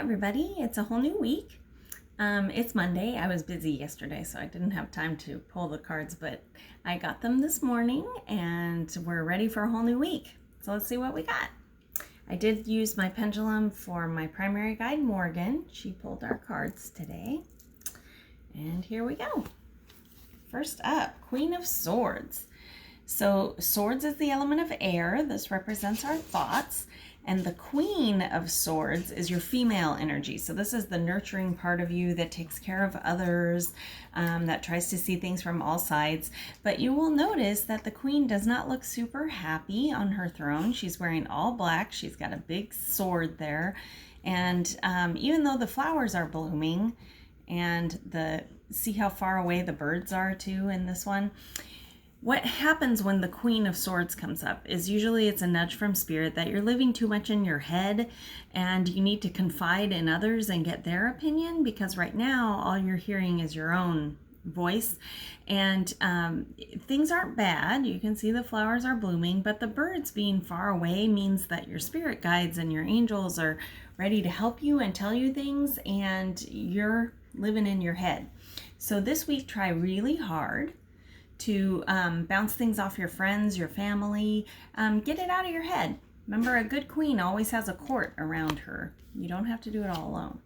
everybody, it's a whole new week. It's Monday. I was busy yesterday, so I didn't have time to pull the cards, but I got them this morning and we're ready for a whole new week. So let's see what we got. I did use my pendulum for my primary guide, Morgan. She pulled our cards today. And here we go. First up, Queen of Swords. So swords is the element of air. This represents our thoughts. And the Queen of Swords is your female energy. So this is the nurturing part of you that takes care of others, that tries to see things from all sides. But you will notice that the Queen does not look super happy on her throne. She's wearing all black. She's got a big sword there. And even though the flowers are blooming, and see how far away the birds are too in this one. What happens when the Queen of Swords comes up is usually it's a nudge from Spirit that you're living too much in your head and you need to confide in others and get their opinion, because right now all you're hearing is your own voice. And things aren't bad. You can see the flowers are blooming, but the birds being far away means that your spirit guides and your angels are ready to help you and tell you things, and you're living in your head. So this week, try really hard to bounce things off your friends, your family, get it out of your head. Remember, a good queen always has a court around her. You don't have to do it all alone.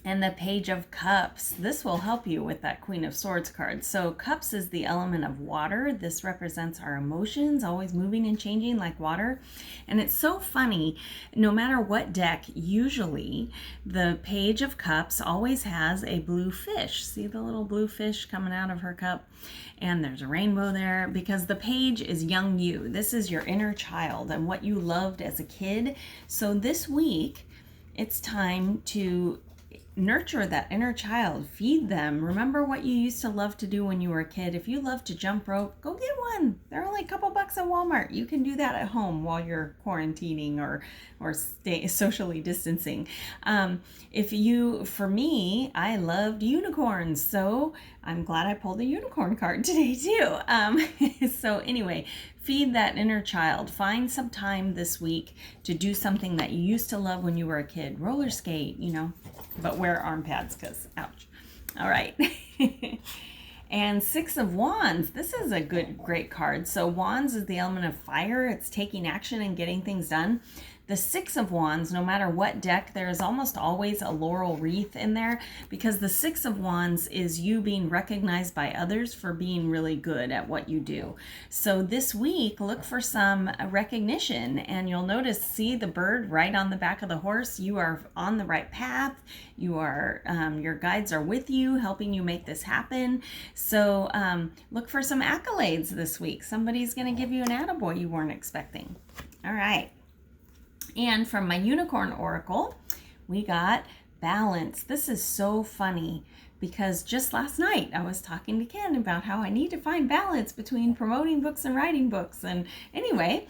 And the Page of Cups. This will help you with that Queen of Swords card. So Cups is the element of water. This represents our emotions, always moving and changing like water. And it's so funny, no matter what deck, usually the Page of Cups always has a blue fish. See the little blue fish coming out of her cup? And there's a rainbow there, because the page is young you. This is your inner child and what you loved as a kid. So this week, it's time to nurture that inner child, feed them. Remember what you used to love to do when you were a kid. If you love to jump rope, go get one. They're only a couple bucks at Walmart. You can do that at home while you're quarantining or stay socially distancing. For me, I loved unicorns, so I'm glad I pulled a unicorn card today too. So anyway, feed that inner child. Find some time this week to do something that you used to love when you were a kid. Roller skate, but wear arm pads because ouch. All right. And Six of Wands. This is a great card. So Wands is the element of fire. It's taking action and getting things done. The Six of Wands, no matter what deck, there is almost always a laurel wreath in there, because the Six of Wands is you being recognized by others for being really good at what you do. So this week, look for some recognition, and you'll notice, see the bird right on the back of the horse. You are on the right path. You are, your guides are with you, helping you make this happen. So look for some accolades this week. Somebody's going to give you an attaboy you weren't expecting. All right. And from my unicorn oracle, we got balance. This is so funny because just last night I was talking to Ken about how I need to find balance between promoting books and writing books. And anyway,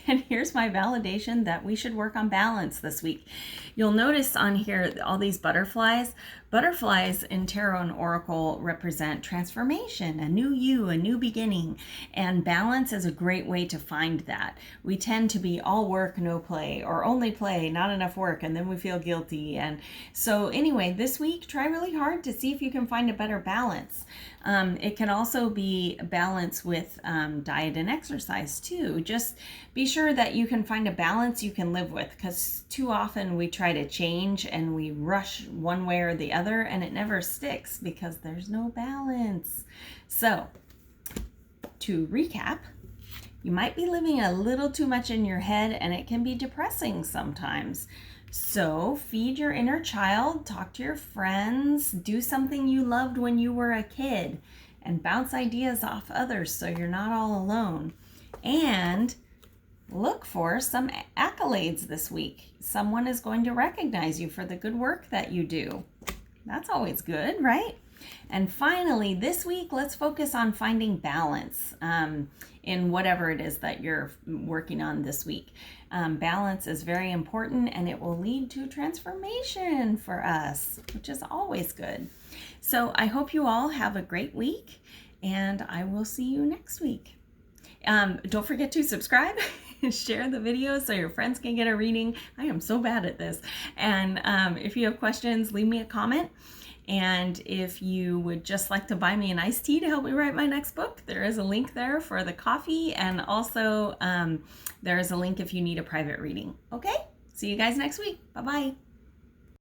and here's my validation that we should work on balance this week. You'll notice on here all these butterflies. Butterflies in tarot and oracle represent transformation, a new you, a new beginning, and balance is a great way to find that. We tend to be all work, no play, or only play, not enough work, and then we feel guilty. And so anyway, this week, try really hard to see if you can find a better balance. It can also be balance with diet and exercise too. Just be sure that you can find a balance you can live with, because too often we try to change and we rush one way or the other and it never sticks because there's no balance. So to recap, you might be living a little too much in your head and it can be depressing sometimes. So feed your inner child, talk to your friends, do something you loved when you were a kid, and bounce ideas off others so you're not all alone. And look for some accolades this week. Someone is going to recognize you for the good work that you do. That's always good, right? And finally, this week, let's focus on finding balance in whatever it is that you're working on this week. Balance is very important, and it will lead to transformation for us, which is always good. So I hope you all have a great week, and I will see you next week. Don't forget to subscribe share the video so your friends can get a reading. I am so bad at this. And if you have questions, leave me a comment. And if you would just like to buy me an iced tea to help me write my next book, there is a link there for the coffee. And also there is a link if you need a private reading. Okay? See you guys next week. Bye-bye.